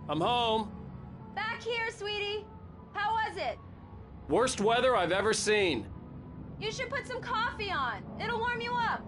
I'm home. Back here, sweetie. How was it? Worst weather I've ever seen. You should put some coffee on. It'll warm you up.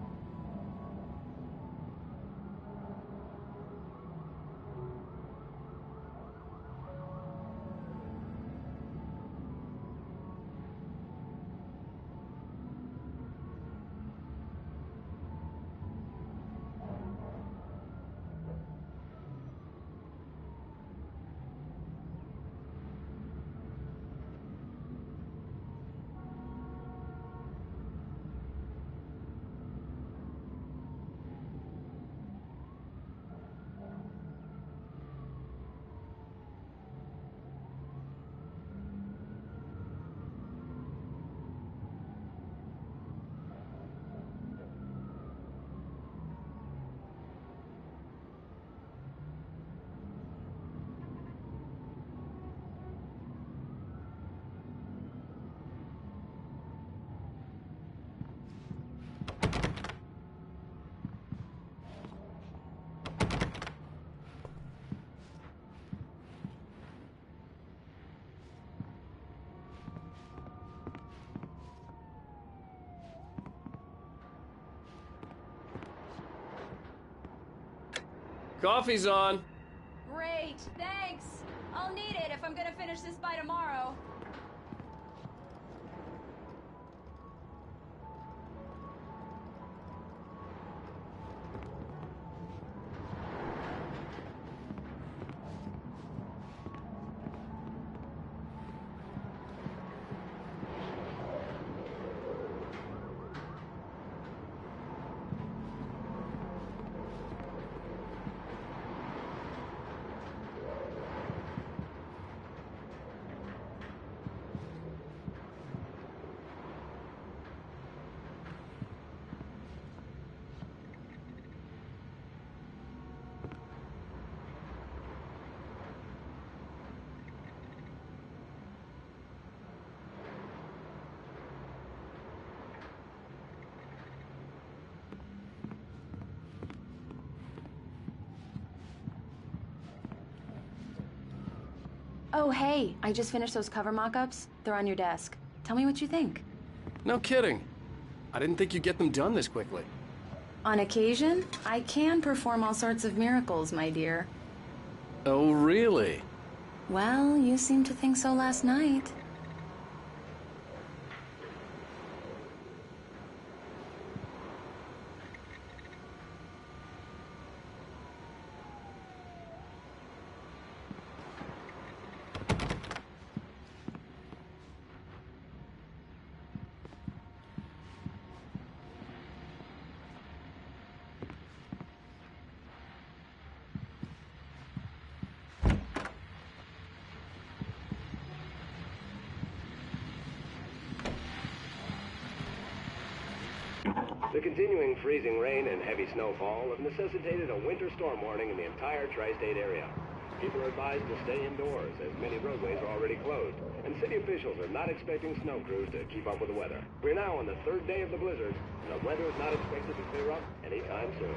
Coffee's on. Great, thanks. I'll need it if I'm gonna finish this by tomorrow. Oh, hey, I just finished those cover mock-ups. They're on your desk. Tell me what you think. No kidding. I didn't think you'd get them done this quickly. On occasion, I can perform all sorts of miracles, my dear. Oh, really? Well, you seemed to think so last night. The continuing freezing rain and heavy snowfall have necessitated a winter storm warning in the entire tri-state area. People are advised to stay indoors, as many roadways are already closed, and city officials are not expecting snow crews to keep up with the weather. We're now on the third day of the blizzard, and the weather is not expected to clear up anytime soon.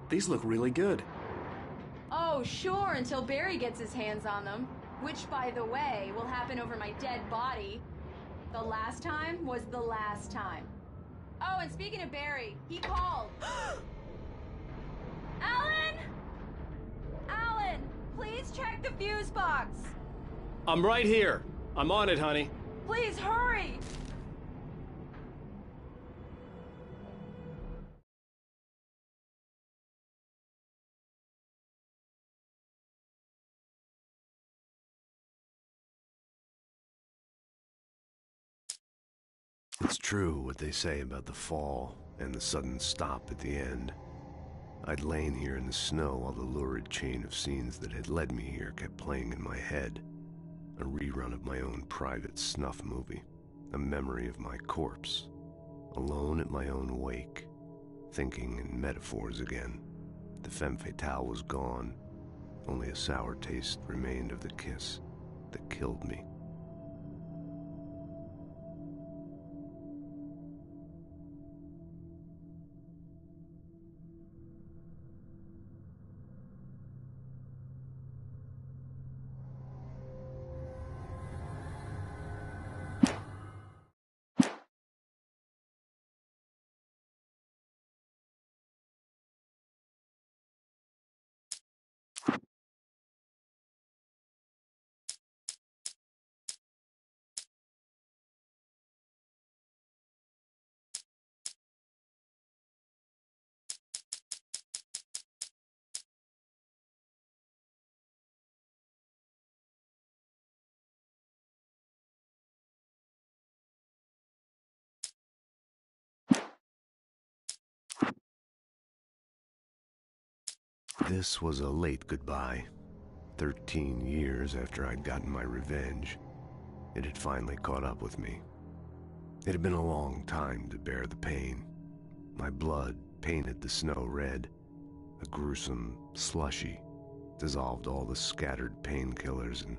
These look really good. Oh, sure, until Barry gets his hands on them. Which, by the way, will happen over my dead body. The last time was the last time. Oh, and speaking of Barry, he called. Alan! Alan, please check the fuse box. I'm right here. I'm on it, honey. Please hurry! It's true what they say about the fall and the sudden stop at the end. I'd lain here in the snow while the lurid chain of scenes that had led me here kept playing in my head. A rerun of my own private snuff movie. A memory of my corpse. Alone at my own wake. Thinking in metaphors again. The femme fatale was gone. Only a sour taste remained of the kiss that killed me. This was a late goodbye. 13 years after I'd gotten my revenge, it had finally caught up with me. It had been a long time to bear the pain. My blood painted the snow red. A gruesome slushy dissolved all the scattered painkillers and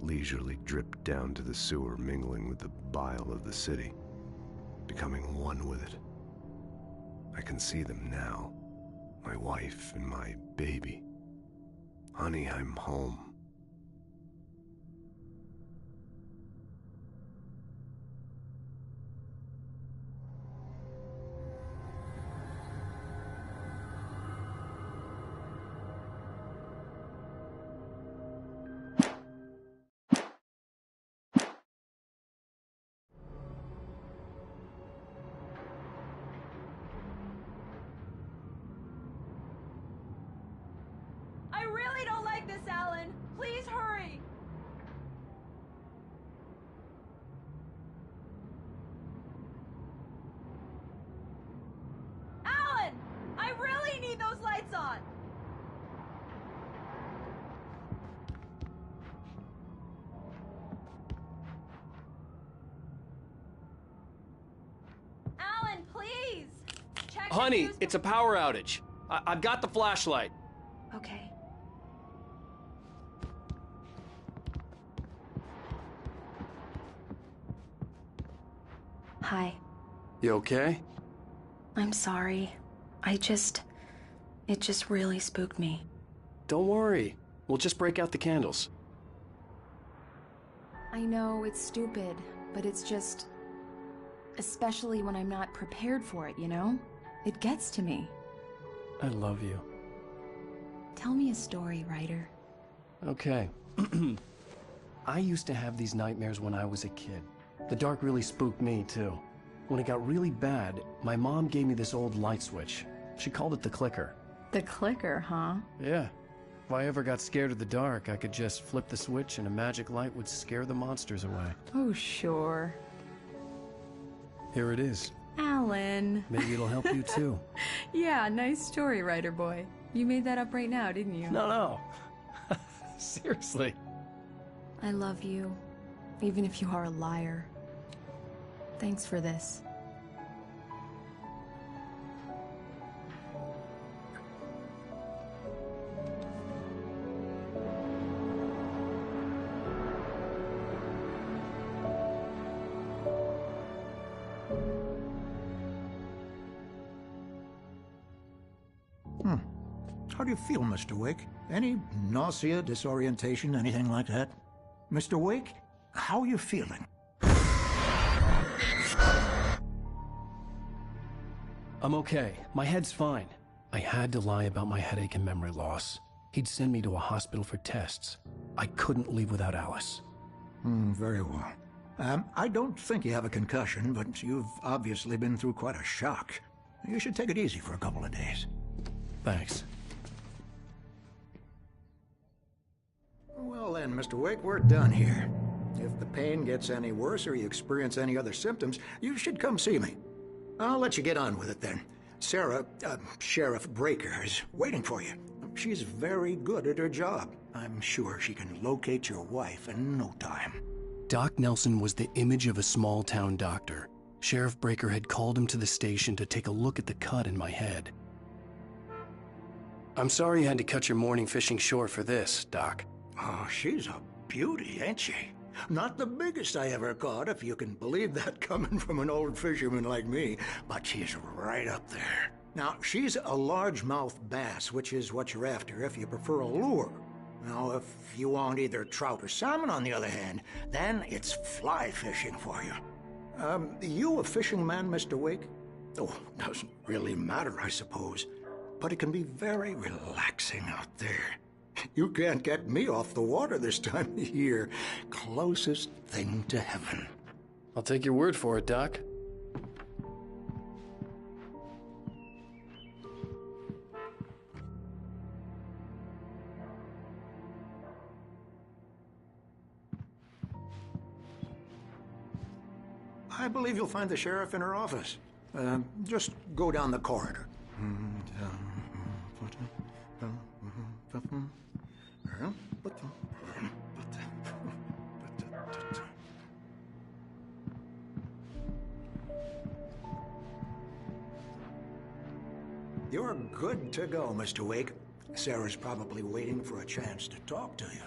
leisurely dripped down to the sewer, mingling with the bile of the city, becoming one with it. I can see them now. My wife and my baby. Honey, I'm home. I really don't like this, Alan. Please hurry. Alan! I really need those lights on. Alan, please! Check the Honey, fuse it's a power outage. I've got the flashlight. Okay. Hi. You okay? I'm sorry. It just really spooked me. Don't worry. We'll just break out the candles. I know it's stupid, but it's just... Especially when I'm not prepared for it, you know? It gets to me. I love you. Tell me a story, writer. Okay. I used to have these nightmares when I was a kid. The dark really spooked me, too. When it got really bad, my mom gave me this old light switch. She called it the clicker. The clicker, huh? Yeah. If I ever got scared of the dark, I could just flip the switch and a magic light would scare the monsters away. Oh, sure. Here it is. Alan. Maybe it'll help you, too. Yeah, nice story, writer boy. You made that up right now, didn't you? No. Seriously. I love you, even if you are a liar. Thanks for this. How do you feel, Mr. Wake? Any nausea, disorientation, anything like that? Mr. Wake, how are you feeling? I'm okay. My head's fine. I had to lie about my headache and memory loss. He'd send me to a hospital for tests. I couldn't leave without Alice. Very well. I don't think you have a concussion, but you've obviously been through quite a shock. You should take it easy for a couple of days. Thanks. Well then, Mr. Wake, we're done here. If the pain gets any worse or you experience any other symptoms, you should come see me. I'll let you get on with it then. Sarah, Sheriff Breaker, is waiting for you. She's very good at her job. I'm sure she can locate your wife in no time. Doc Nelson was the image of a small-town doctor. Sheriff Breaker had called him to the station to take a look at the cut in my head. I'm sorry you had to cut your morning fishing short for this, Doc. Oh, she's a beauty, ain't she? Not the biggest I ever caught, if you can believe that coming from an old fisherman like me, but she's right up there. Now, she's a largemouth bass, which is what you're after if you prefer a lure. Now, if you want either trout or salmon, on the other hand, then it's fly fishing for you. You a fishing man, Mr. Wake? Oh, doesn't really matter, I suppose. But it can be very relaxing out there. You can't get me off the water this time of year. Closest thing to heaven. I'll take your word for it, Doc. I believe you'll find the sheriff in her office. Just go down the corridor. You're good to go, Mr. Wake. Sarah's probably waiting for a chance to talk to you.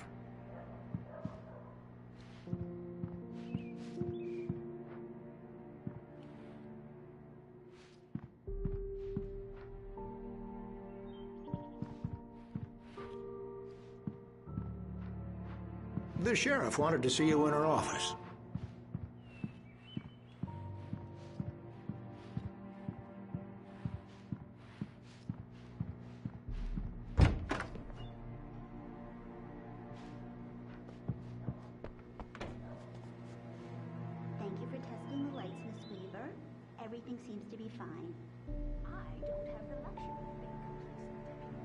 The sheriff wanted to see you in her office. Thank you for testing the lights, Miss Weaver. Everything seems to be fine. I don't have the luxury of being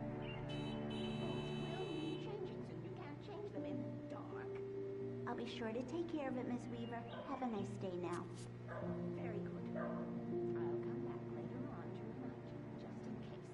complacent. Will need changing soon. You can't change them in the dark. I'll be sure to take care of it, Miss Weaver. Have a nice day now. Very good. I'll come back later on to remind you, just in case.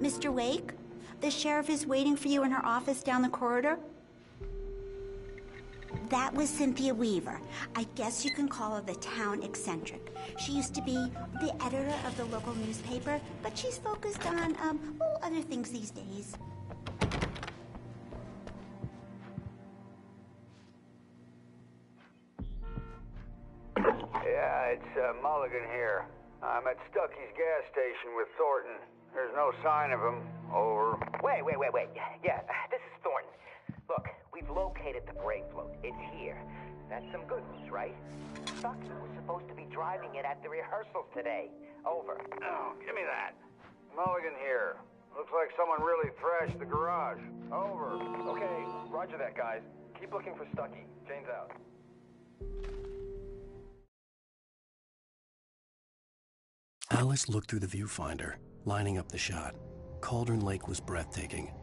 Mr. Wake, the sheriff is waiting for you in her office down the corridor. That was Cynthia Weaver. I guess you can call her the town eccentric. She used to be the editor of the local newspaper, but she's focused on, other things these days. Yeah, it's Mulligan here. I'm at Stucky's gas station with Thornton. There's no sign of him. Over. Wait. Yeah, this is Thornton. Look, we've located the brake float. It's here. That's some good news, right? Stucky was supposed to be driving it at the rehearsals today. Over. Oh, give me that. Mulligan here. Looks like someone really thrashed the garage. Over. Okay, roger that, guys. Keep looking for Stucky. Jane's out. Alice looked through the viewfinder, lining up the shot. Cauldron Lake was breathtaking.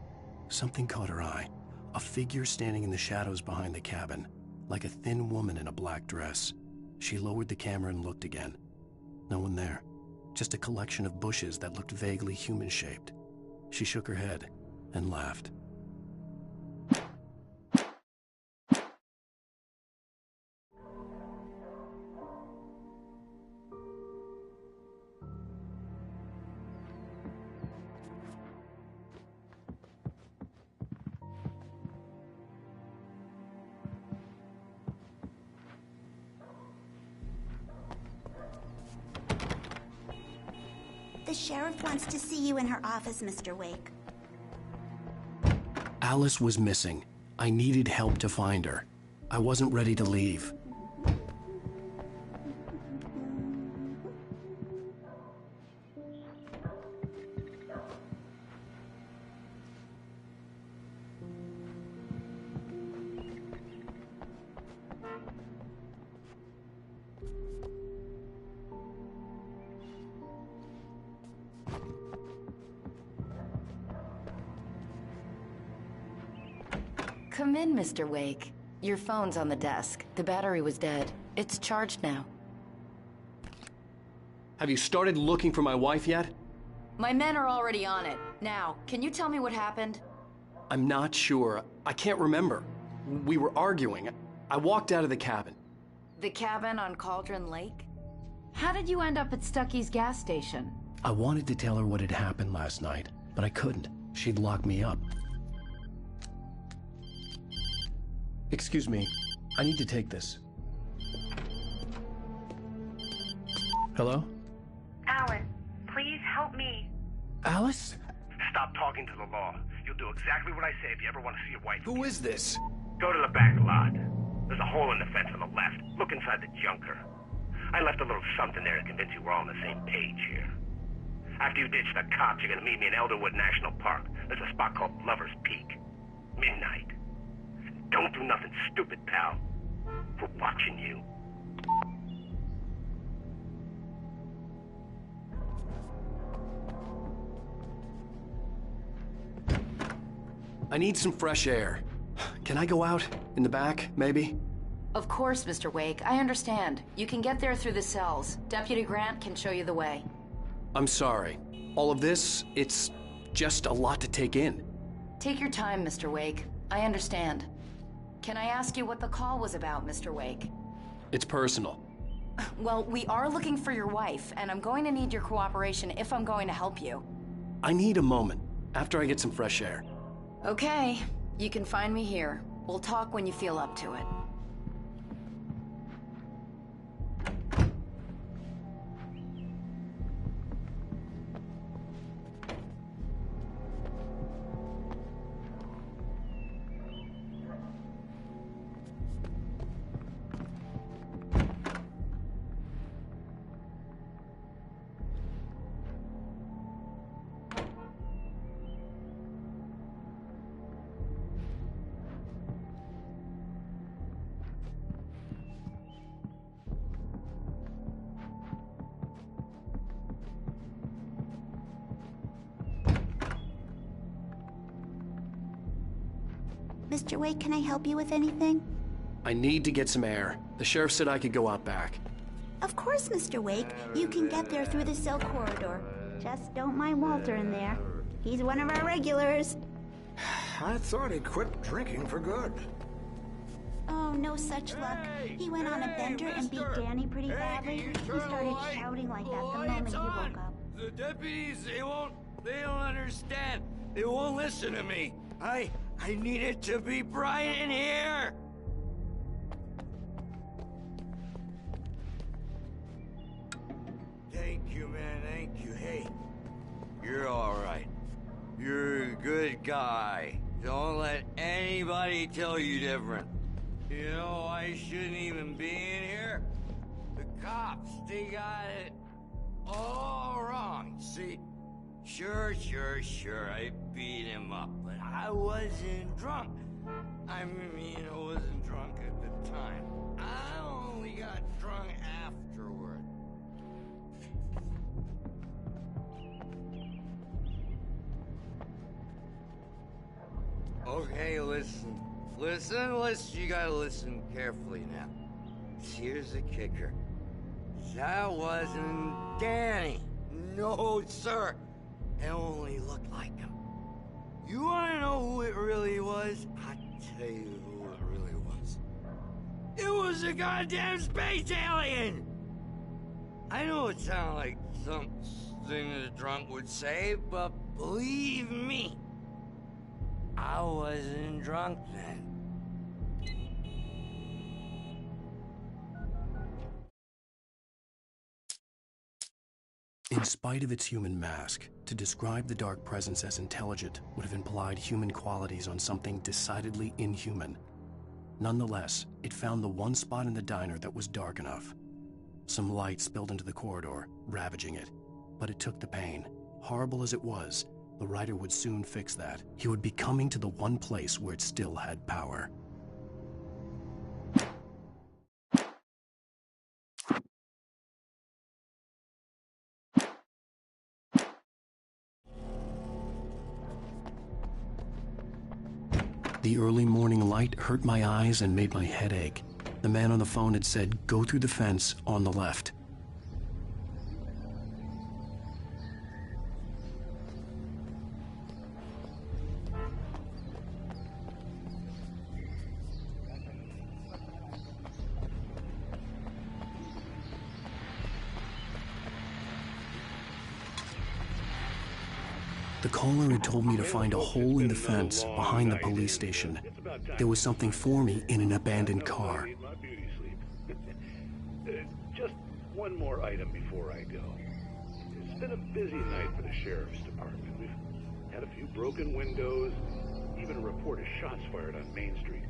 Something caught her eye. A figure standing in the shadows behind the cabin, like a thin woman in a black dress. She lowered the camera and looked again. No one there. Just a collection of bushes that looked vaguely human-shaped. She shook her head and laughed. The sheriff wants to see you in her office, Mr. Wake. Alice was missing. I needed help to find her. I wasn't ready to leave. Come in, Mr. Wake. Your phone's on the desk. The battery was dead. It's charged now. Have you started looking for my wife yet? My men are already on it. Now, can you tell me what happened? I'm not sure. I can't remember. We were arguing. I walked out of the cabin. The cabin on Cauldron Lake? How did you end up at Stucky's gas station? I wanted to tell her what had happened last night, but I couldn't. She'd lock me up. Excuse me. I need to take this. Hello? Alan, please help me. Alice? Stop talking to the law. You'll do exactly what I say if you ever want to see your wife. Who is this? Go to the back lot. There's a hole in the fence on the left. Look inside the junker. I left a little something there to convince you we're all on the same page here. After you ditch the cops, you're gonna meet me in Elderwood National Park. There's a spot called Lover's Peak. Midnight. Don't do nothing stupid, pal. We're watching you. I need some fresh air. Can I go out? In the back, maybe? Of course, Mr. Wake. I understand. You can get there through the cells. Deputy Grant can show you the way. I'm sorry. All of this, it's just a lot to take in. Take your time, Mr. Wake. I understand. Can I ask you what the call was about, Mr. Wake? It's personal. Well, we are looking for your wife, and I'm going to need your cooperation if I'm going to help you. I need a moment, after I get some fresh air. Okay. You can find me here. We'll talk when you feel up to it. Mr. Wake, can I help you with anything? I need to get some air. The sheriff said I could go out back. Of course, Mr. Wake. You can get there through the cell corridor. Just don't mind Walter in there. He's one of our regulars. I thought he'd quit drinking for good. Oh, no such luck. He went on a bender and beat Danny pretty badly. He started shouting like that the moment he woke up. The deputies, they don't understand. They won't listen to me. I need it to be bright in here. Thank you, man, thank you. Hey, you're all right. You're a good guy. Don't let anybody tell you different. You know, I shouldn't even be in here. The cops, they got it all wrong. See, sure, I beat him up, but I wasn't drunk. I mean, I wasn't drunk at the time. I only got drunk afterward. Hey, listen. Listen, you gotta listen carefully now. Here's the kicker. That wasn't Danny. No, sir. It only looked like him. You wanna know who it really was? I'll tell you who it really was. It was a goddamn space alien! I know it sounds like something a drunk would say, but believe me, I wasn't drunk then. In spite of its human mask, to describe the dark presence as intelligent would have implied human qualities on something decidedly inhuman. Nonetheless, it found the one spot in the diner that was dark enough. Some light spilled into the corridor, ravaging it. But it took the pain. Horrible as it was, the writer would soon fix that. He would be coming to the one place where it still had power. The early morning light hurt my eyes and made my head ache. The man on the phone had said, "Go through the fence on the left." The caller had told me to find a hole in the fence behind the police station. There was something for me in an abandoned car. Just one more item before I go. It's been a busy night for the sheriff's department. We've had a few broken windows, even a report of shots fired on Main Street.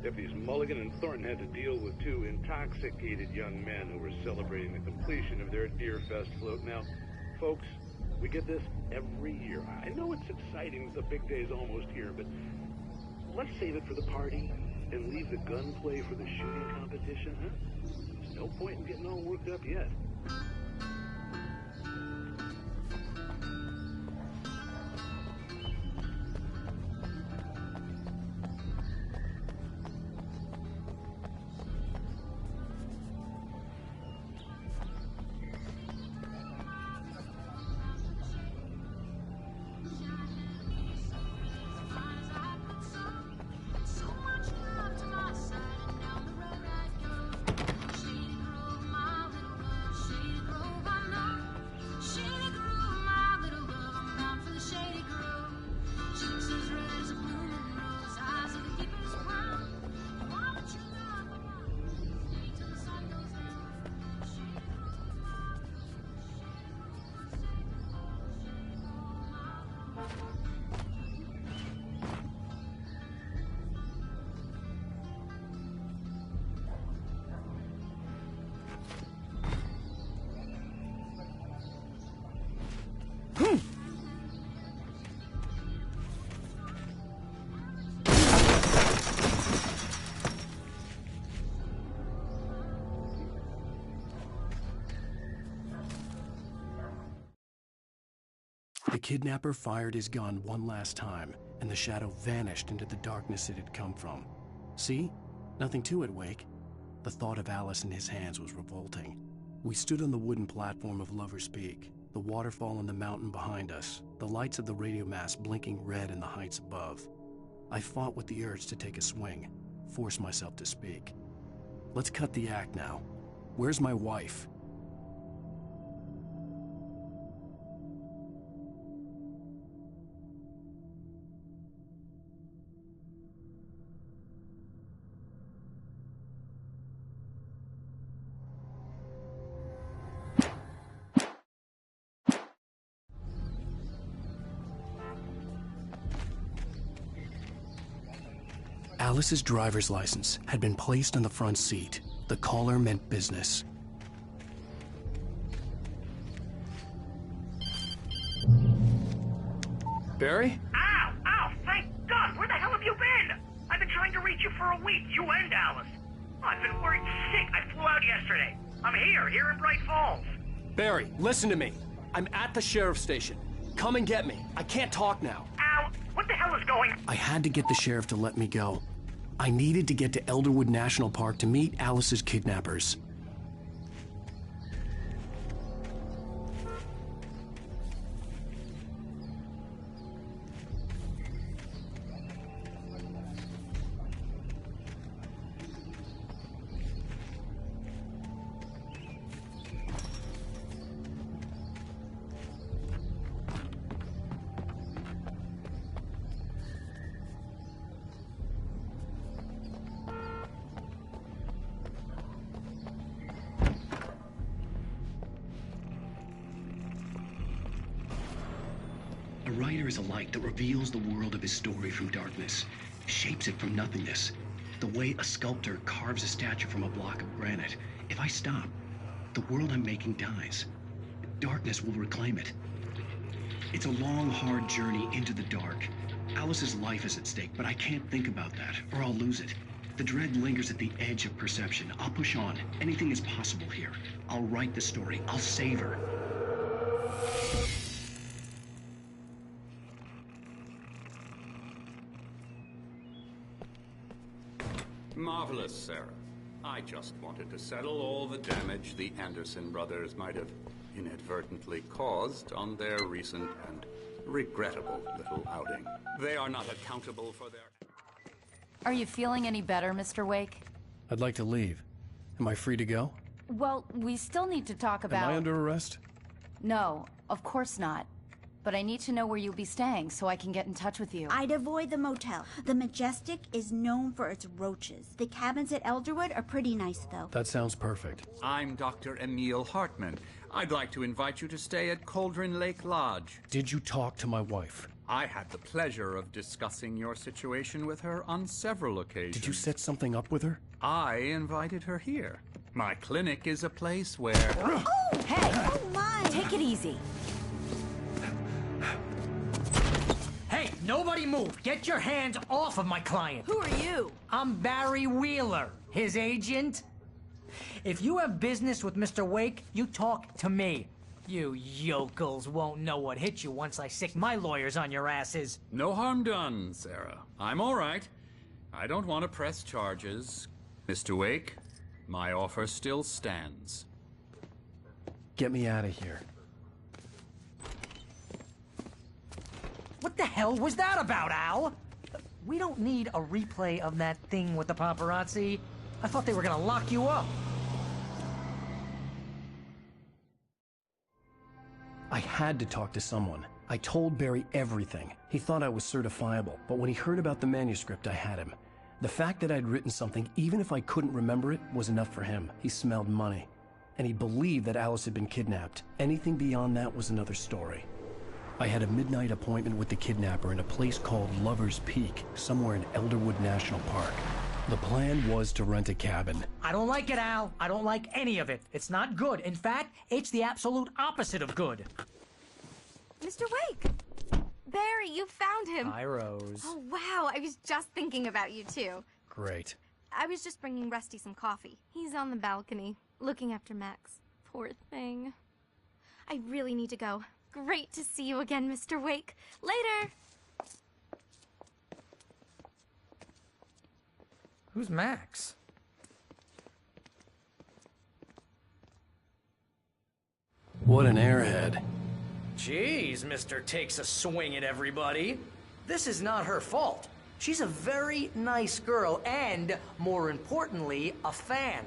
Deputies Mulligan and Thornton had to deal with two intoxicated young men who were celebrating the completion of their Deer Fest float. Now, folks, we get this every year. I know it's exciting, the big day's almost here, but let's save it for the party and leave the gunplay for the shooting competition, huh? There's no point in getting all worked up yet. The kidnapper fired his gun one last time, and the shadow vanished into the darkness it had come from. See? Nothing to it, Wake. The thought of Alice in his hands was revolting. We stood on the wooden platform of Lover's Peak, the waterfall on the mountain behind us, the lights of the radio mast blinking red in the heights above. I fought with the urge to take a swing, forced myself to speak. Let's cut the act now. Where's my wife? Alice's driver's license had been placed on the front seat. The caller meant business. Barry? Ow! Ow! Thank God! Where the hell have you been? I've been trying to reach you for a week, you and Alice. I've been worried sick. I flew out yesterday. I'm here in Bright Falls. Barry, listen to me. I'm at the sheriff's station. Come and get me. I can't talk now. Ow! What the hell is was going... I had to get the sheriff to let me go. I needed to get to Elderwood National Park to meet Alice's kidnappers. A writer is a light that reveals the world of his story from darkness, shapes it from nothingness. The way a sculptor carves a statue from a block of granite. If I stop, the world I'm making dies. Darkness will reclaim it. It's a long, hard journey into the dark. Alice's life is at stake, but I can't think about that, or I'll lose it. The dread lingers at the edge of perception. I'll push on. Anything is possible here. I'll write the story. I'll save her. Marvelous, Sarah. I just wanted to settle all the damage the Anderson brothers might have inadvertently caused on their recent and regrettable little outing. They are not accountable for their... Are you feeling any better, Mr. Wake? I'd like to leave. Am I free to go? Well, we still need to talk about... Am I under arrest? No, of course not. But I need to know where you'll be staying so I can get in touch with you. I'd avoid the motel. The Majestic is known for its roaches. The cabins at Elderwood are pretty nice, though. That sounds perfect. I'm Dr. Emil Hartman. I'd like to invite you to stay at Cauldron Lake Lodge. Did you talk to my wife? I had the pleasure of discussing your situation with her on several occasions. Did you set something up with her? I invited her here. My clinic is a place where... Oh! Hey! Oh, my! Take it easy. Hey, nobody move! Get your hands off of my client! Who are you? I'm Barry Wheeler, his agent. If you have business with Mr. Wake, you talk to me. You yokels won't know what hit you once I sick my lawyers on your asses. No harm done, Sarah. I'm all right. I don't want to press charges. Mr. Wake, my offer still stands. Get me out of here. What the hell was that about, Al? We don't need a replay of that thing with the paparazzi. I thought they were gonna lock you up. I had to talk to someone. I told Barry everything. He thought I was certifiable, but when he heard about the manuscript, I had him. The fact that I'd written something, even if I couldn't remember it, was enough for him. He smelled money. And he believed that Alice had been kidnapped. Anything beyond that was another story. I had a midnight appointment with the kidnapper in a place called Lover's Peak, somewhere in Elderwood National Park. The plan was to rent a cabin. I don't like it, Al. I don't like any of it. It's not good. In fact, it's the absolute opposite of good. Mr. Wake! Barry, you found him. Hi, Rose. Oh, wow. I was just thinking about you, too. Great. I was just bringing Rusty some coffee. He's on the balcony, looking after Max. Poor thing. I really need to go. Great to see you again, Mr. Wake. Later! Who's Max? What an airhead. Jeez, Mr. Takes a swing at everybody. This is not her fault. She's a very nice girl and, more importantly, a fan.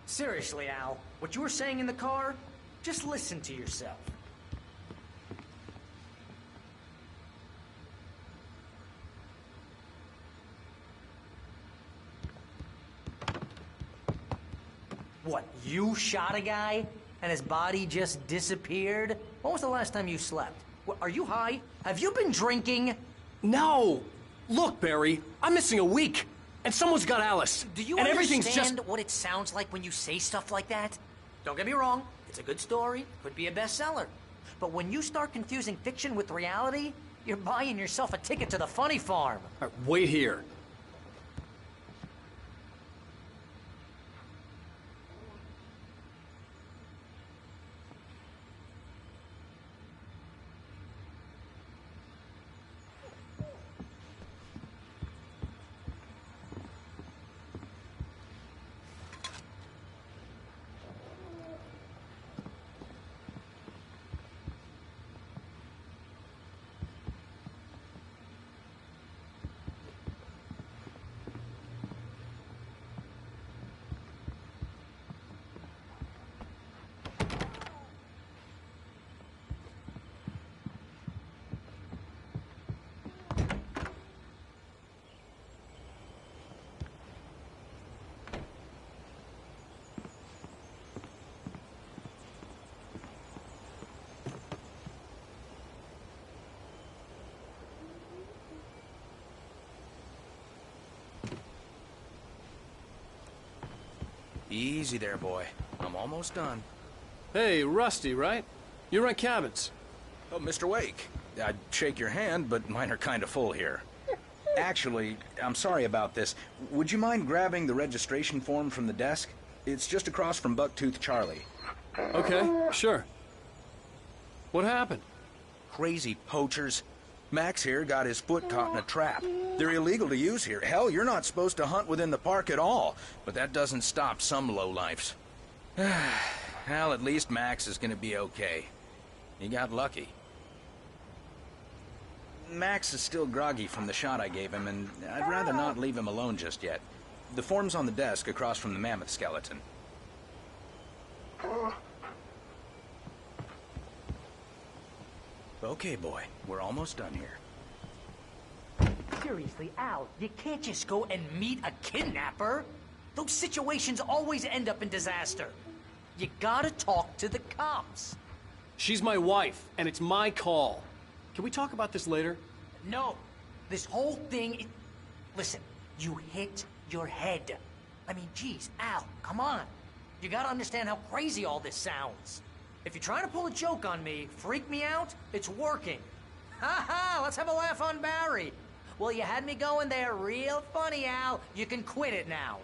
Seriously, Al, what you were saying in the car, just listen to yourself. What, you shot a guy and his body just disappeared? When was the last time you slept? What, are you high? Have you been drinking? No! Look, Barry, I'm missing a week, and someone's got Alice. Do you and understand everything's just... what it sounds like when you say stuff like that? Don't get me wrong, it's a good story, could be a bestseller. But when you start confusing fiction with reality, you're buying yourself a ticket to the funny farm. All right, wait here. Easy there, boy. I'm almost done. Hey, Rusty, right? You rent cabins. Oh, Mr. Wake. I'd shake your hand, but mine are kind of full here. Actually, I'm sorry about this. Would you mind grabbing the registration form from the desk? It's just across from Bucktooth Charlie. Okay, sure. What happened? Crazy poachers. Max here got his foot caught in a trap. They're illegal to use here. Hell, you're not supposed to hunt within the park at all. But that doesn't stop some lowlifes. Well, at least Max is gonna be okay. He got lucky. Max is still groggy from the shot I gave him, and I'd rather not leave him alone just yet. The form's on the desk across from the mammoth skeleton. Okay, boy. We're almost done here. Seriously, Al, you can't just go and meet a kidnapper. Those situations always end up in disaster. You gotta talk to the cops. She's my wife, and it's my call. Can we talk about this later? No. This whole thing... Listen, you hit your head. I mean, geez, Al, come on. You gotta understand how crazy all this sounds. If you're trying to pull a joke on me, freak me out, it's working. Ha ha, let's have a laugh on Barry. Well, you had me going there real funny, Al. You can quit it now.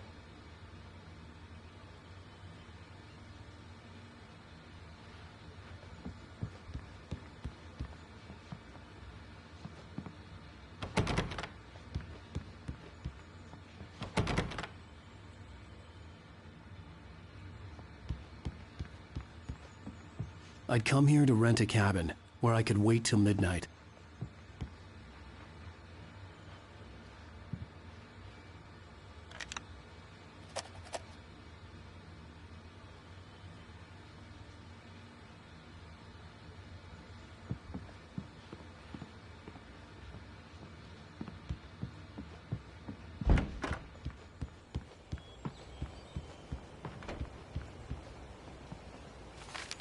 I'd come here to rent a cabin, where I could wait till midnight.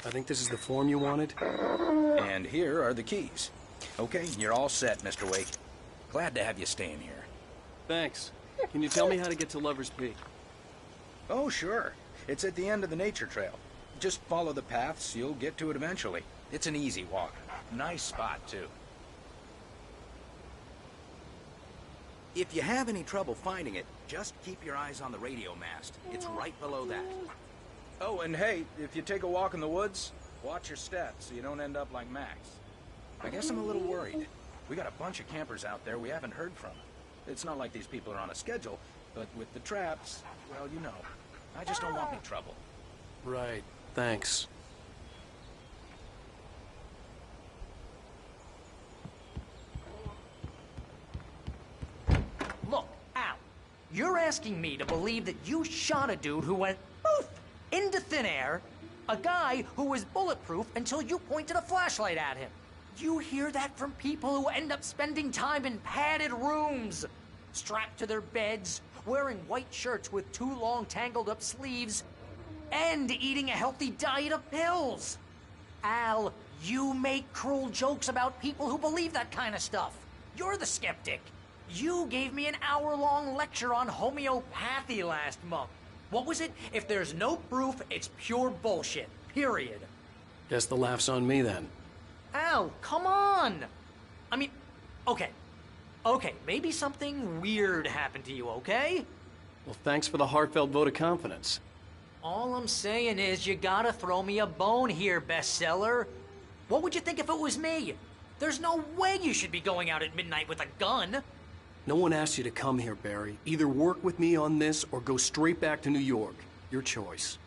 I think this is the form you wanted. And here are the keys. Okay, you're all set, Mr. Wake. Glad to have you staying here. Thanks. Can you tell me how to get to Lover's Peak? Oh, sure. It's at the end of the nature trail. Just follow the paths, you'll get to it eventually. It's an easy walk. Nice spot, too. If you have any trouble finding it, just keep your eyes on the radio mast. It's right below that. Oh, and hey, if you take a walk in the woods, watch your steps so you don't end up like Max. I guess I'm a little worried. We got a bunch of campers out there we haven't heard from. It's not like these people are on a schedule, but with the traps, well, you know. I just don't want any trouble. Right. Thanks. Look, Al, you're asking me to believe that you shot a dude who went poof into thin air, a guy who was bulletproof until you pointed a flashlight at him. You hear that from people who end up spending time in padded rooms, strapped to their beds, wearing white shirts with too long tangled up sleeves. and eating a healthy diet of pills. Al, you make cruel jokes about people who believe that kind of stuff. You're the skeptic. You gave me an hour-long lecture on homeopathy last month. What was it? If there's no proof, it's pure bullshit. Period. Guess the laugh's on me then. Al, come on! I mean, okay. Okay, maybe something weird happened to you, okay? Well, thanks for the heartfelt vote of confidence. All I'm saying is you gotta throw me a bone here, bestseller. What would you think if it was me? There's no way you should be going out at midnight with a gun. No one asked you to come here, Barry. Either work with me on this or go straight back to New York. Your choice.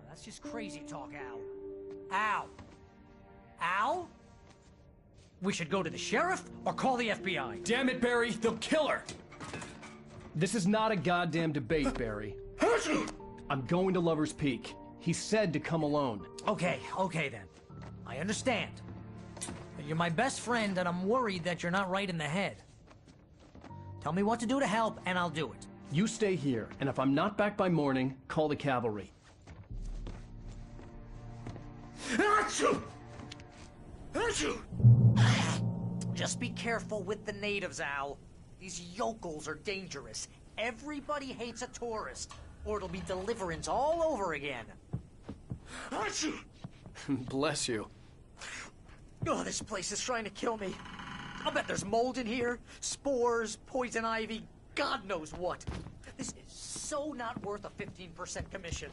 That's just crazy talk, Al. Al? Al? We should go to the sheriff or call the FBI. Damn it, Barry, they'll kill her! This is not a goddamn debate, Barry. I'm going to Lover's Peak. He said to come alone. Okay then. I understand. But you're my best friend and I'm worried that you're not right in the head. Tell me what to do to help and I'll do it. You stay here, and if I'm not back by morning, call the cavalry. Just be careful with the natives, Al. These yokels are dangerous. Everybody hates a tourist, or it'll be Deliverance all over again. Bless you. Oh, this place is trying to kill me. I'll bet there's mold in here, spores, poison ivy, God knows what. This is so not worth a 15% commission.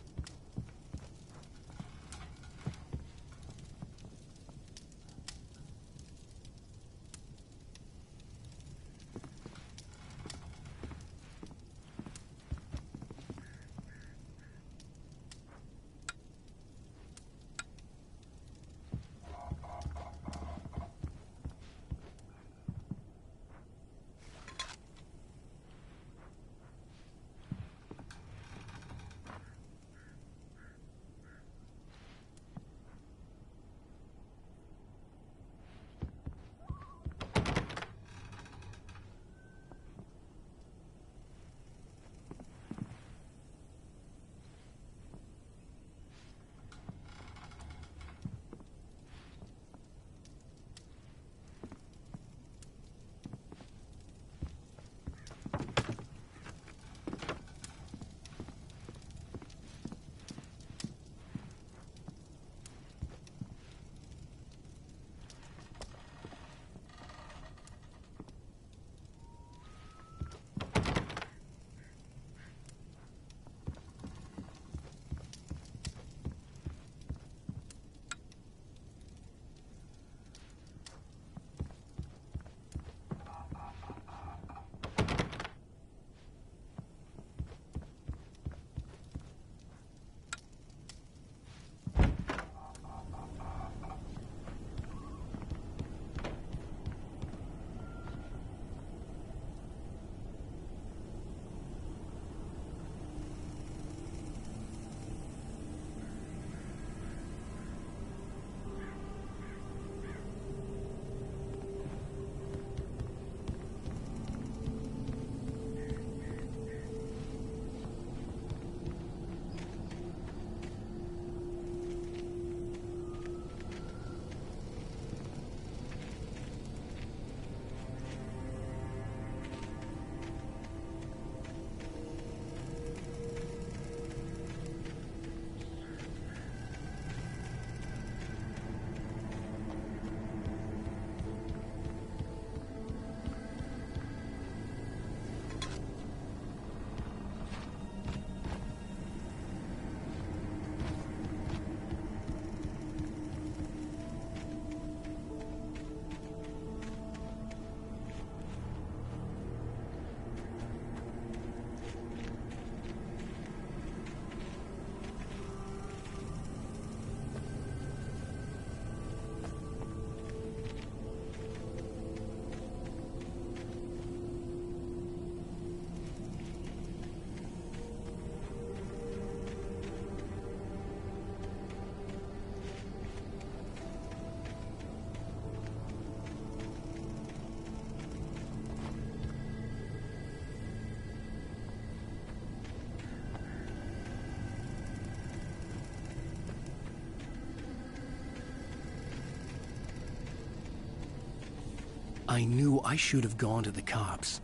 I knew I should have gone to the cops.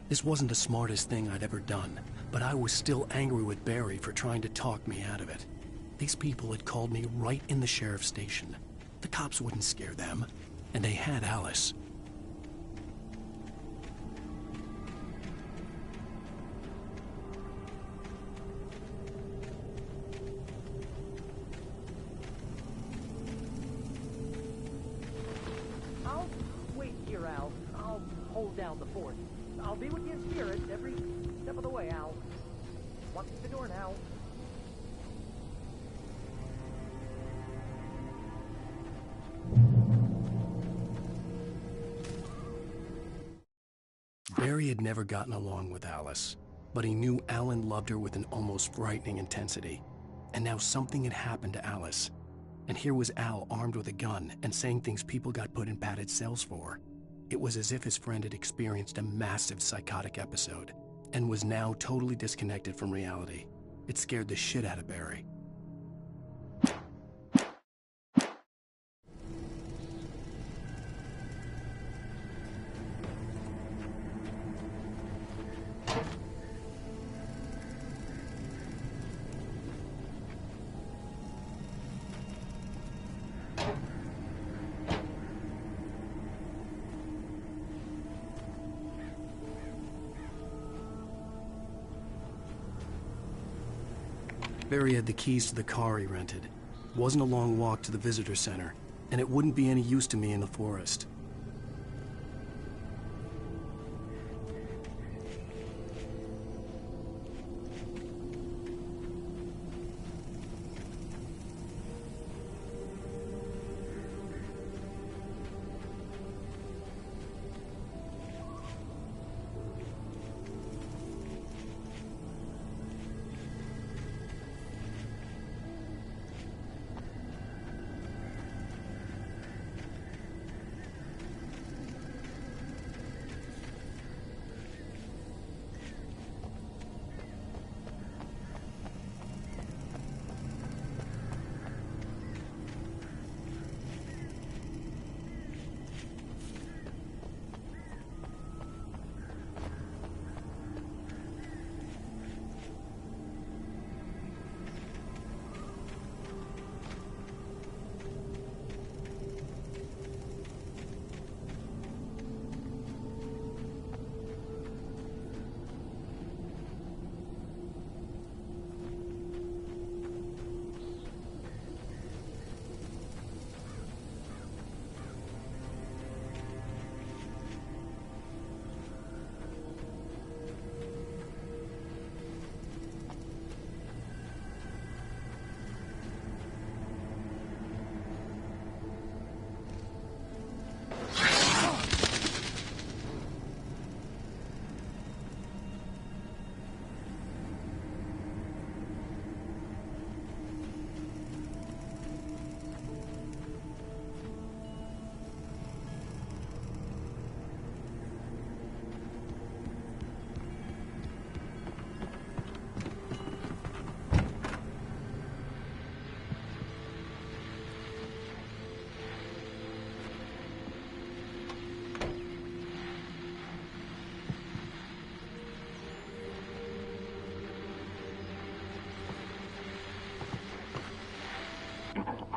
This wasn't the smartest thing I'd ever done, but I was still angry with Barry for trying to talk me out of it. These people had called me right in the sheriff's station. The cops wouldn't scare them, and they had Alice. I'll wait here, Al. I'll hold down the fort. I'll be with you in spirit every step of the way, Al. Walk through the door now. Barry had never gotten along with Alice, but he knew Alan loved her with an almost frightening intensity. And now something had happened to Alice. And here was Al armed with a gun and saying things people got put in padded cells for. It was as if his friend had experienced a massive psychotic episode and was now totally disconnected from reality. It scared the shit out of Barry. Barry had the keys to the car he rented. It wasn't a long walk to the visitor center, and it wouldn't be any use to me in the forest.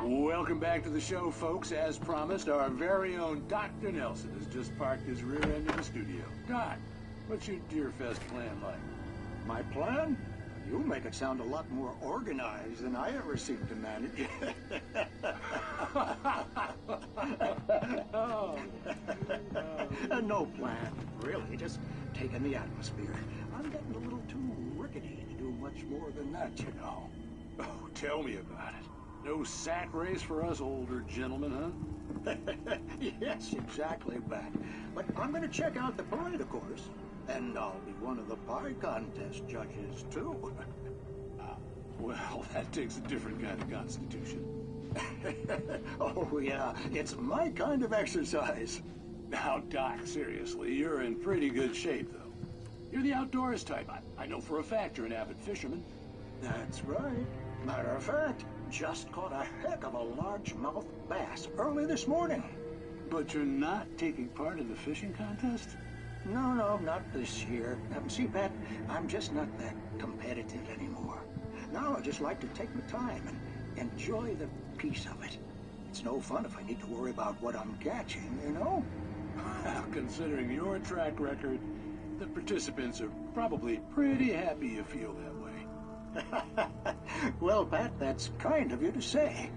Welcome back to the show, folks. As promised, our very own Dr. Nelson has just parked his rear end in the studio. Doc, what's your Deerfest plan like? My plan? You make it sound a lot more organized than I ever seem to manage. No plan, really. Just taking the atmosphere. I'm getting a little too rickety to do much more than that, you know. Oh, tell me about it. No sack race for us older gentlemen, huh? Yes, exactly, Bat. But I'm going to check out the parade, of course. And I'll be one of the pie contest judges, too. Well, that takes a different kind of constitution. Oh, yeah. It's my kind of exercise. Now, Doc, seriously, you're in pretty good shape, though. You're the outdoors type. I know for a fact you're an avid fisherman. That's right. Matter of fact, just caught a heck of a largemouth bass early this morning. But you're not taking part in the fishing contest? No, not this year. See, Pat, I'm just not that competitive anymore. Now I just like to take my time and enjoy the peace of it. It's no fun if I need to worry about what I'm catching, you know? Considering your track record, the participants are probably pretty happy you feel that way. Well, Pat, that's kind of you to say.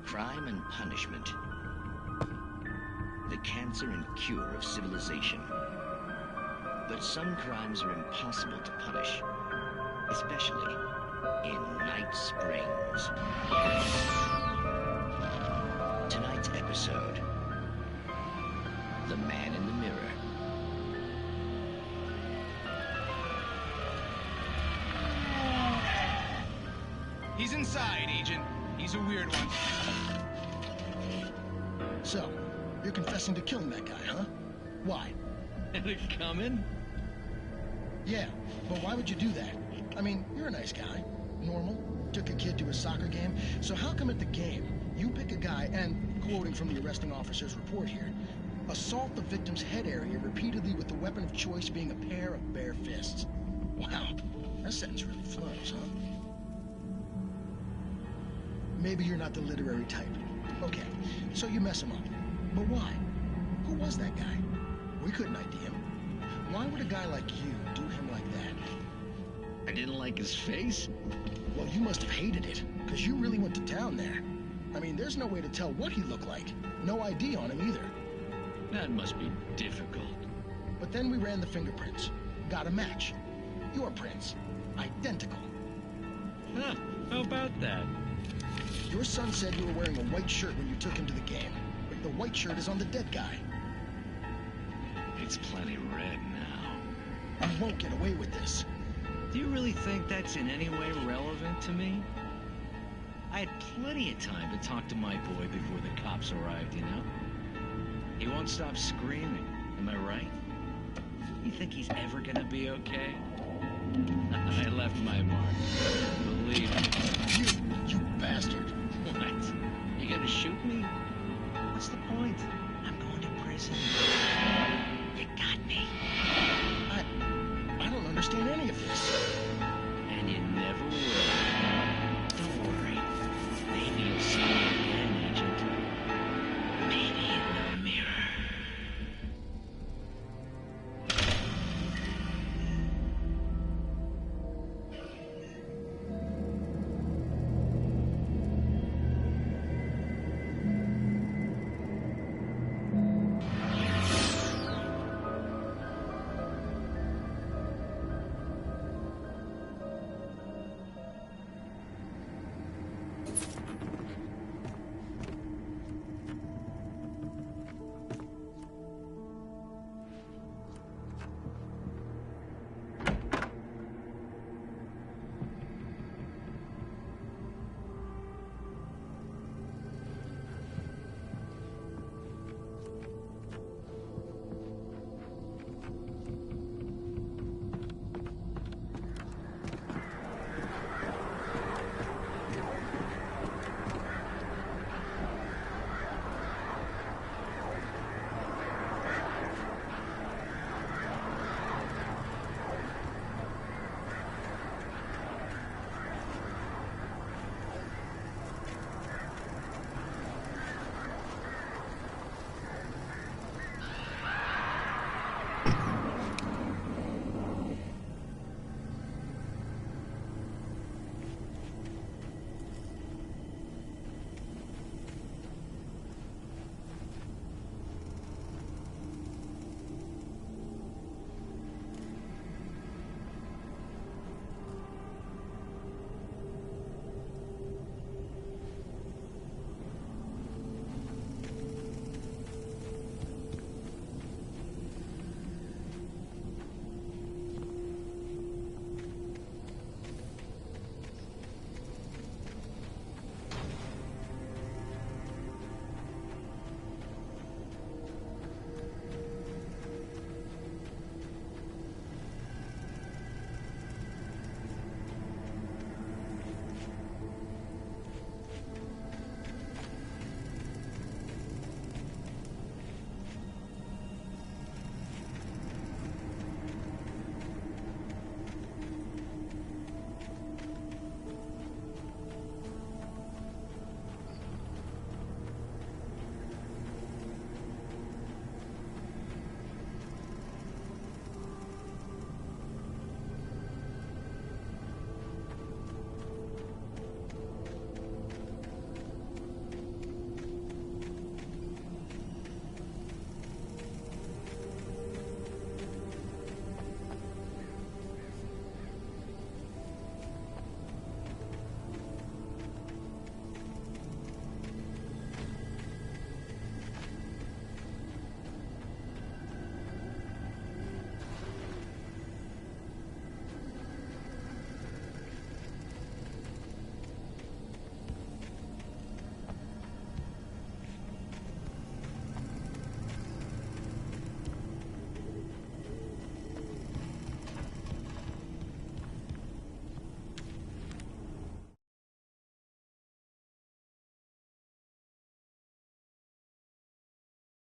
Crime and punishment. The cancer and cure of civilization. But some crimes are impossible to punish, especially in Night Springs. Tonight's episode, The Man in the Mirror. He's inside, Agent. He's a weird one. So, you're confessing to killing that guy, huh? Why? Had it coming? Yeah, but why would you do that? I mean, you're a nice guy. Normal. Took a kid to a soccer game. So how come at the game, you pick a guy and, quoting from the arresting officer's report here, assault the victim's head area repeatedly with the weapon of choice being a pair of bare fists? Wow, that sentence really flows, huh? Maybe you're not the literary type. Okay, so you mess him up. But why? Who was that guy? We couldn't ID him. Why would a guy like you do him like that? I didn't like his face? Well, you must have hated it, because you really went to town there. I mean, there's no way to tell what he looked like. No ID on him either. That must be difficult. But then we ran the fingerprints. Got a match. Your prints. Identical. Huh, how about that? Your son said you were wearing a white shirt when you took him to the game. But the white shirt is on the dead guy. It's plenty red now. You won't get away with this. Do you really think that's in any way relevant to me? I had plenty of time to talk to my boy before the cops arrived, you know? He won't stop screaming, am I right? You think he's ever gonna be okay? I left my mark. Believe me. You bastard. What? You gonna shoot me? What's the point? I'm going to prison. You got me. I don't understand any of this. And you never will. Don't worry. Maybe you'll see me again, Agent. Maybe in the mirror.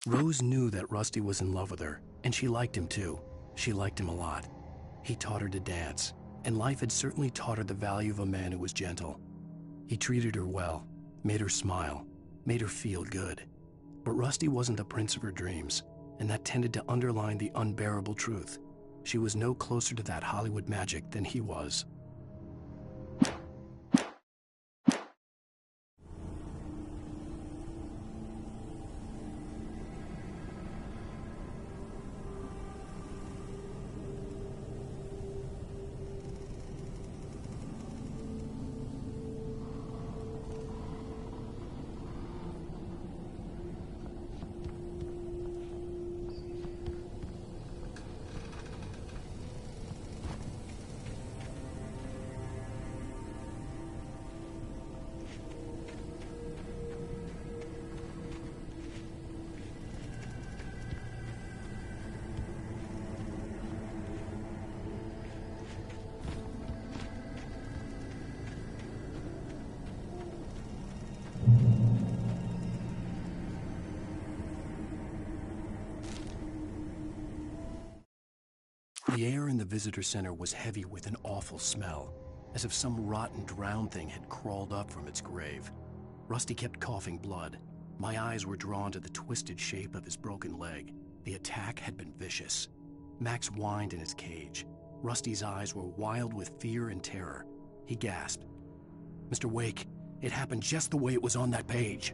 Rose knew that Rusty was in love with her, and she liked him too. She liked him a lot. He taught her to dance, and life had certainly taught her the value of a man who was gentle. He treated her well, made her smile, made her feel good. But Rusty wasn't the prince of her dreams, and that tended to underline the unbearable truth. She was no closer to that Hollywood magic than he was. The air in the visitor center was heavy with an awful smell, as if some rotten drowned thing had crawled up from its grave. Rusty kept coughing blood. My eyes were drawn to the twisted shape of his broken leg. The attack had been vicious. Max whined in his cage. Rusty's eyes were wild with fear and terror. He gasped. "Mr. Wake, it happened just the way it was on that page."